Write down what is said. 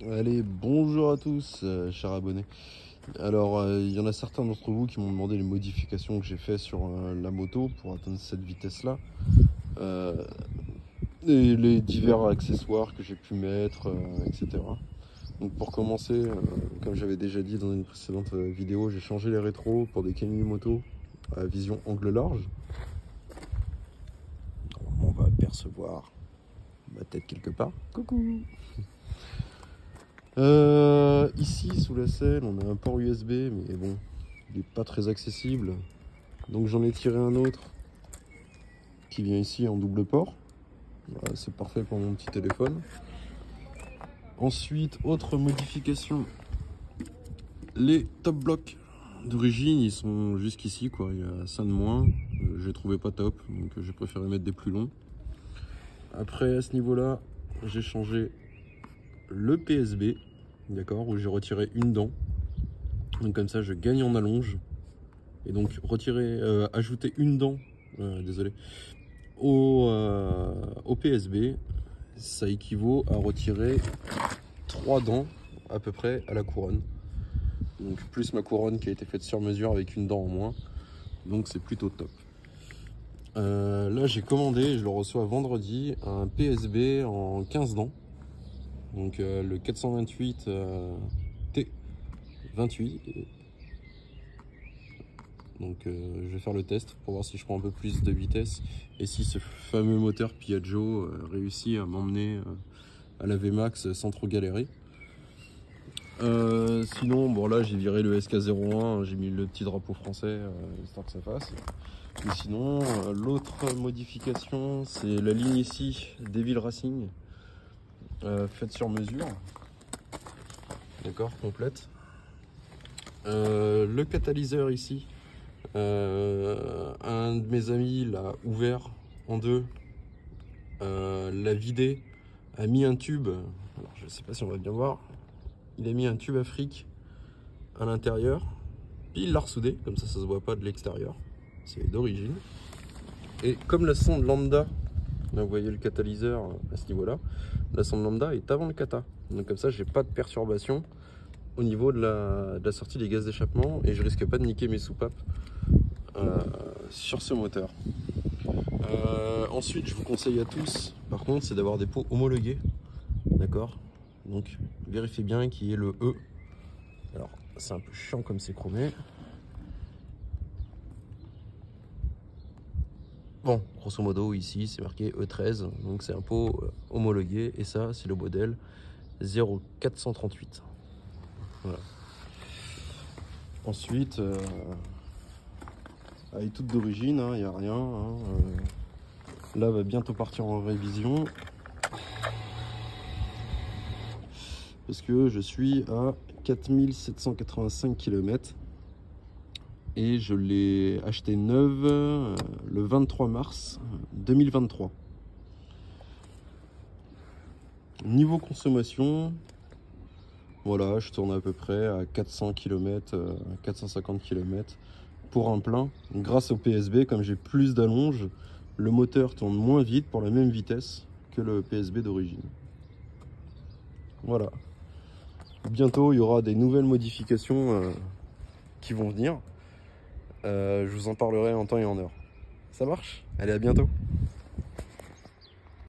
Allez, bonjour à tous, chers abonnés. Alors, il y en a certains d'entre vous qui m'ont demandé les modifications que j'ai fait sur la moto pour atteindre cette vitesse-là. Euh, et les divers accessoires que j'ai pu mettre, etc. Donc pour commencer, comme j'avais déjà dit dans une précédente vidéo, j'ai changé les rétros pour des Keimu moto à vision angle large. On va apercevoir ma tête quelque part. Coucou! Ici sous la selle on a un port USB, mais bon, il n'est pas très accessible, donc j'en ai tiré un autre qui vient ici en double port. Voilà, c'est parfait pour mon petit téléphone. Ensuite, autre modification, les top blocks d'origine ils sont jusqu'ici quoi, il y a 5 de moins, je les trouvais pas top, donc j'ai préféré mettre des plus longs. Après à ce niveau là j'ai changé le PSB, d'accord, où j'ai retiré une dent, donc comme ça je gagne en allonge, et donc ajouter une dent, désolé, au PSB, ça équivaut à retirer 3 dents à peu près à la couronne, donc plus ma couronne qui a été faite sur mesure avec une dent en moins, donc c'est plutôt top. Là j'ai commandé, je le reçois vendredi, un PSB en 15 dents, donc le 428 T28. Donc je vais faire le test pour voir si je prends un peu plus de vitesse et si ce fameux moteur Piaggio réussit à m'emmener à la VMAX sans trop galérer. Sinon, bon là j'ai viré le SK01, j'ai mis le petit drapeau français histoire que ça fasse. Mais sinon, l'autre modification, c'est la ligne ici, Devil Racing, faite sur mesure. D'accord, complète. Le catalyseur ici, un de mes amis l'a ouvert en deux, l'a vidé, a mis un tube, alors je sais pas si on va bien voir, il a mis un tube Afrique à l'intérieur, puis il l'a ressoudé, comme ça se voit pas de l'extérieur, c'est d'origine. Et comme la sonde lambda, là vous voyez le catalyseur à ce niveau là, la sonde lambda est avant le cata, donc comme ça j'ai pas de perturbation au niveau de la sortie des gaz d'échappement et je risque pas de niquer mes soupapes sur ce moteur. Ensuite je vous conseille à tous par contre c'est d'avoir des pots homologués, d'accord, donc vérifiez bien qu'il y ait le E. Alors c'est un peu chiant comme c'est chromé. Bon, grosso modo ici c'est marqué E13, donc c'est un pot homologué et ça c'est le modèle 0438. Voilà. Ensuite, elle est toute d'origine, il n'y a rien. Là va bientôt partir en révision. Parce que je suis à 4785 km. Et je l'ai acheté neuve le 23 mars 2023. Niveau consommation, voilà, je tourne à peu près à 400 km, 450 km pour un plein. Grâce au PSB, comme j'ai plus d'allonge, le moteur tourne moins vite pour la même vitesse que le PSB d'origine. Voilà. Bientôt, il y aura des nouvelles modifications qui vont venir. Je vous en parlerai en temps et en heure. Ça marche? Allez, à bientôt.